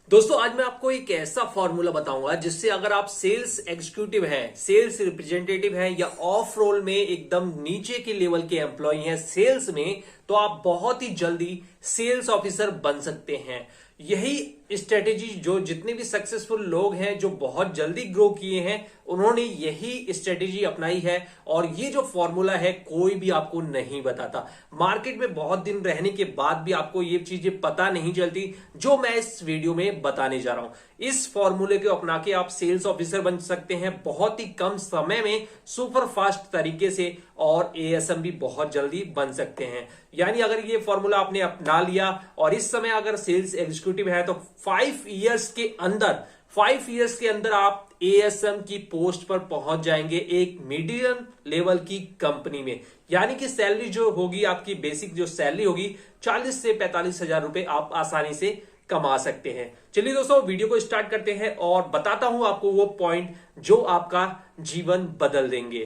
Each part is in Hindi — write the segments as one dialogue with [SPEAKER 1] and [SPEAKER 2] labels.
[SPEAKER 1] दोस्तों आज मैं आपको एक ऐसा फॉर्मूला बताऊंगा जिससे अगर आप सेल्स एग्जीक्यूटिव हैं, सेल्स रिप्रेजेंटेटिव हैं या ऑफ रोल में एकदम नीचे के लेवल के एम्प्लॉय हैं सेल्स में, तो आप बहुत ही जल्दी सेल्स ऑफिसर बन सकते हैं। यही स्ट्रेटेजी जो जितने भी सक्सेसफुल लोग हैं जो बहुत जल्दी ग्रो किए हैं उन्होंने यही स्ट्रेटेजी अपनाई है। और ये जो फॉर्मूला है कोई भी आपको नहीं बताता। मार्केट में बहुत दिन रहने के बाद भी आपको ये चीजें पता नहीं चलती जो मैं इस वीडियो में बताने जा रहा हूं। इस फॉर्मूले को अपना के आप सेल्स ऑफिसर बन सकते हैं बहुत ही कम समय में, सुपर फास्ट तरीके से, और एएसएम भी बहुत जल्दी बन सकते हैं। यानी अगर ये फॉर्मूला आपने अपना लिया और इस समय अगर सेल्स एग्जीक्यूटिव है तो 5 इयर्स के अंदर आप एएसएम की पोस्ट पर पहुंच जाएंगे एक मीडियम लेवल की कंपनी में। यानी कि सैलरी जो होगी आपकी, बेसिक जो सैलरी होगी 40 से 45 हजार रुपए आप आसानी से कमा सकते हैं। चलिए दोस्तों वीडियो को स्टार्ट करते हैं और बताता हूं आपको वो पॉइंट जो आपका जीवन बदल देंगे।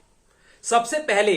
[SPEAKER 1] सबसे पहले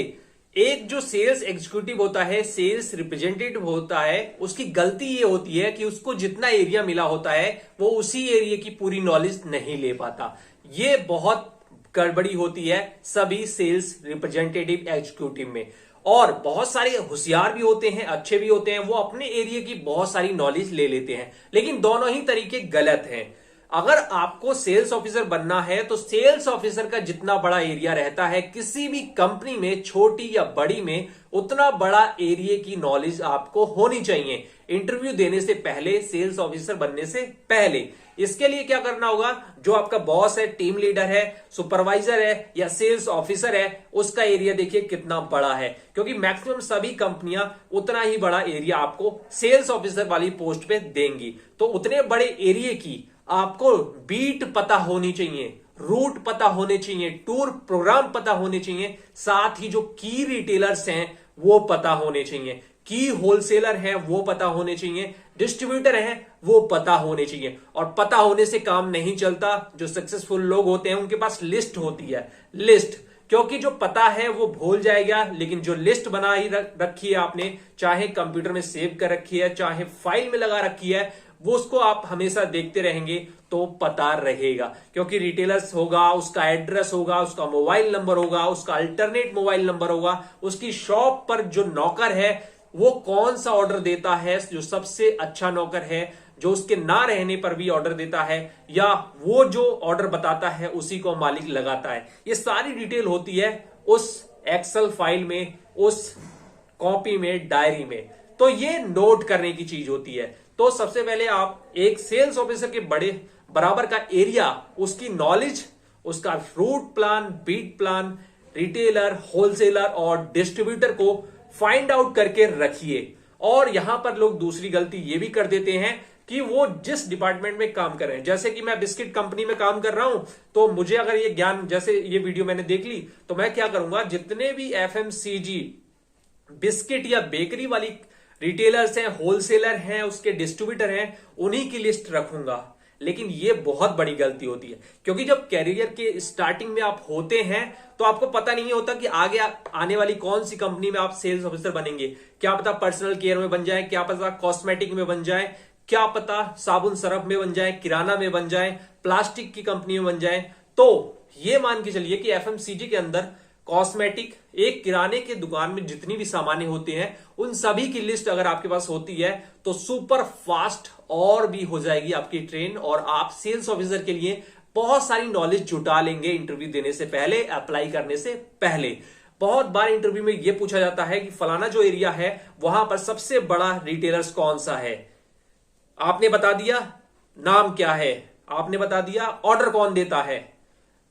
[SPEAKER 1] एक जो सेल्स एग्जीक्यूटिव होता है, सेल्स रिप्रेजेंटेटिव होता है, उसकी गलती ये होती है कि उसको जितना एरिया मिला होता है वो उसी एरिया की पूरी नॉलेज नहीं ले पाता। ये बहुत गड़बड़ी होती है सभी सेल्स रिप्रेजेंटेटिव एग्जीक्यूटिव में। और बहुत सारे होशियार भी होते हैं, अच्छे भी होते हैं, वो अपने एरिया की बहुत सारी नॉलेज ले लेते हैं, लेकिन दोनों ही तरीके गलत हैं। अगर आपको सेल्स ऑफिसर बनना है तो सेल्स ऑफिसर का जितना बड़ा एरिया रहता है किसी भी कंपनी में, छोटी या बड़ी में, उतना बड़ा एरिया की नॉलेज आपको होनी चाहिए इंटरव्यू देने से पहले, सेल्स ऑफिसर बनने से पहले। इसके लिए क्या करना होगा, जो आपका बॉस है, टीम लीडर है, सुपरवाइजर है या सेल्स ऑफिसर है, उसका एरिया देखिए कितना बड़ा है, क्योंकि मैक्सिमम सभी कंपनियां उतना ही बड़ा एरिया आपको सेल्स ऑफिसर वाली पोस्ट पे देंगी। तो उतने बड़े एरिया की आपको बीट पता होनी चाहिए, रूट पता होने चाहिए, टूर प्रोग्राम पता होने चाहिए, साथ ही जो की रिटेलर्स हैं वो पता होने चाहिए, की होलसेलर हैं वो पता होने चाहिए, डिस्ट्रीब्यूटर हैं वो पता होने चाहिए। और पता होने से काम नहीं चलता। जो सक्सेसफुल लोग होते हैं उनके पास लिस्ट होती है, लिस्ट, क्योंकि जो पता है वो भूल जाएगा, लेकिन जो लिस्ट बनाई रखी है आपने, चाहे कंप्यूटर में सेव कर रखी है चाहे फाइल में लगा रखी है, वो उसको आप हमेशा देखते रहेंगे तो पता रहेगा। क्योंकि रिटेलर्स होगा, उसका एड्रेस होगा, उसका मोबाइल नंबर होगा, उसका अल्टरनेट मोबाइल नंबर होगा, उसकी शॉप पर जो नौकर है वो कौन सा ऑर्डर देता है, जो सबसे अच्छा नौकर है, जो उसके ना रहने पर भी ऑर्डर देता है, या वो जो ऑर्डर बताता है उसी को मालिक लगाता है। ये सारी डिटेल होती है उस एक्सेल फाइल में, उस कॉपी में, डायरी में। तो ये नोट करने की चीज होती है। तो सबसे पहले आप एक सेल्स ऑफिसर के बड़े बराबर का एरिया, उसकी नॉलेज, उसका route plan, beat plan, retailer, wholesaler और डिस्ट्रीब्यूटर को फाइंड आउट करके रखिए। और यहां पर लोग दूसरी गलती ये भी कर देते हैं कि वो जिस डिपार्टमेंट में काम कर रहे हैं, जैसे कि मैं बिस्किट कंपनी में काम कर रहा हूं, तो मुझे अगर ये ज्ञान, जैसे ये वीडियो मैंने देख ली, तो मैं क्या करूंगा, जितने भी एफएमसीजी बिस्किट या बेकरी वाली रिटेलर्स हैं, होलसेलर हैं, उसके डिस्ट्रीब्यूटर हैं, उन्हीं की लिस्ट रखूंगा। लेकिन ये बहुत बड़ी गलती होती है, क्योंकि जब कैरियर के स्टार्टिंग में आप होते हैं तो आपको पता नहीं होता कि आगे आने वाली कौन सी कंपनी में आप सेल्स ऑफिसर बनेंगे। क्या पता पर्सनल केयर में बन जाए, क्या पता कॉस्मेटिक में बन जाए, क्या पता साबुन सरफ में बन जाए, किराना में बन जाए, प्लास्टिक की कंपनी में बन जाए। तो ये मान के चलिए कि एफएमसीजी के अंदर कॉस्मेटिक, एक किराने की दुकान में जितनी भी सामान्य होते हैं उन सभी की लिस्ट अगर आपके पास होती है तो सुपर फास्ट और भी हो जाएगी आपकी ट्रेन, और आप सेल्स ऑफिसर के लिए बहुत सारी नॉलेज जुटा लेंगे इंटरव्यू देने से पहले, अप्लाई करने से पहले। बहुत बार इंटरव्यू में यह पूछा जाता है कि फलाना जो एरिया है वहां पर सबसे बड़ा रिटेलर्स कौन सा है, आपने बता दिया, नाम क्या है आपने बता दिया, ऑर्डर कौन देता है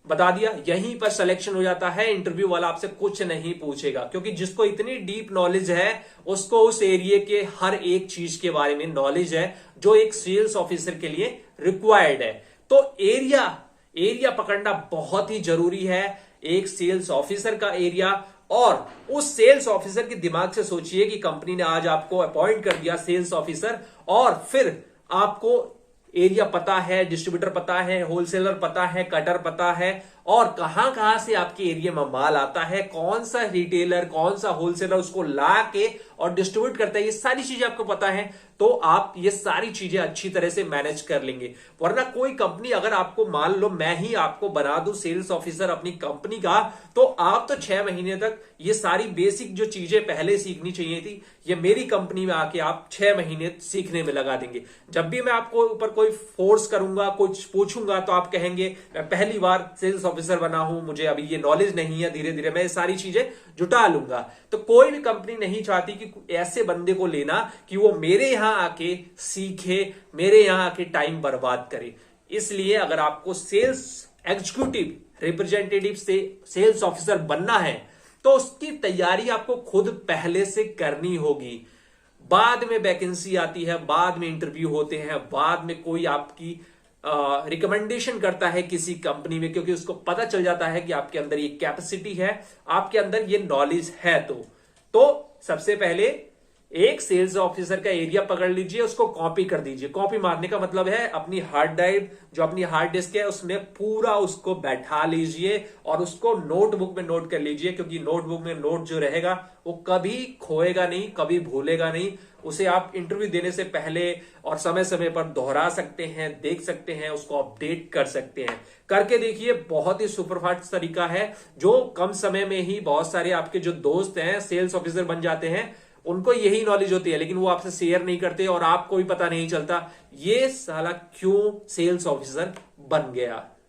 [SPEAKER 1] बता दिया, यहीं पर सिलेक्शन हो जाता है। इंटरव्यू वाला आपसे कुछ नहीं पूछेगा, क्योंकि जिसको इतनी डीप नॉलेज है उसको उस एरिया के हर एक चीज के बारे में नॉलेज है जो एक सेल्स ऑफिसर के लिए रिक्वायर्ड है। तो एरिया पकड़ना बहुत ही जरूरी है, एक सेल्स ऑफिसर का एरिया। और उस सेल्स ऑफिसर के दिमाग से सोचिए कि कंपनी ने आज आपको अपॉइंट कर दिया सेल्स ऑफिसर, और फिर आपको एरिया पता है, डिस्ट्रीब्यूटर पता है, होलसेलर पता है, कटर पता है, और कहां कहां से आपके एरिया में माल आता है, कौन सा रिटेलर कौन सा होलसेलर उसको ला के और डिस्ट्रीब्यूट करता है, ये सारी चीजें आपको पता है, तो आप ये सारी चीजें अच्छी तरह से मैनेज कर लेंगे। वरना कोई कंपनी अगर आपको, मान लो मैं ही आपको बना दूं सेल्स ऑफिसर अपनी कंपनी का, तो आप तो 6 महीने तक ये सारी बेसिक जो चीजें पहले सीखनी चाहिए थी, ये मेरी कंपनी में आके आप 6 महीने सीखने में लगा देंगे। जब भी मैं आपको ऊपर कोई फोर्स करूंगा, कुछ पूछूंगा, तो आप कहेंगे मैं पहली बार सेल्स ऑफिसर बना हूं, मुझे अभी ये नॉलेज नहीं है, धीरे धीरे मैं ये सारी चीजें जुटा लूंगा। तो कोई भी कंपनी नहीं चाहती कि ऐसे बंदे को लेना कि वो मेरे यहां आके सीखे, मेरे यहां आके टाइम बर्बाद करे। इसलिए अगर आपको सेल्स एग्जीक्यूटिव रिप्रेजेंटेटिव से सेल्स ऑफिसर बनना है, तो उसकी तैयारी आपको खुद पहले से करनी होगी। बाद में वैकेंसी आती है, बाद में इंटरव्यू होते हैं, बाद में कोई आपकी रिकमेंडेशन करता है किसी कंपनी में, क्योंकि उसको पता चल जाता है कि आपके अंदर ये कैपेसिटी है, आपके अंदर ये नॉलेज है। तो सबसे पहले एक सेल्स ऑफिसर का एरिया पकड़ लीजिए, उसको कॉपी कर दीजिए। कॉपी मारने का मतलब है अपनी हार्ड ड्राइव, जो अपनी हार्ड डिस्क है, उसमें पूरा उसको बैठा लीजिए और उसको नोटबुक में नोट कर लीजिए, क्योंकि नोटबुक में नोट जो रहेगा वो कभी खोएगा नहीं, कभी भूलेगा नहीं। उसे आप इंटरव्यू देने से पहले और समय समय पर दोहरा सकते हैं, देख सकते हैं, उसको अपडेट कर सकते हैं। करके देखिए, बहुत ही सुपरफास्ट तरीका है, जो कम समय में ही बहुत सारे आपके जो दोस्त हैं सेल्स ऑफिसर बन जाते हैं, उनको यही नॉलेज होती है, लेकिन वो आपसे शेयर नहीं करते और आपको भी पता नहीं चलता ये साला क्यों सेल्स ऑफिसर बन गया।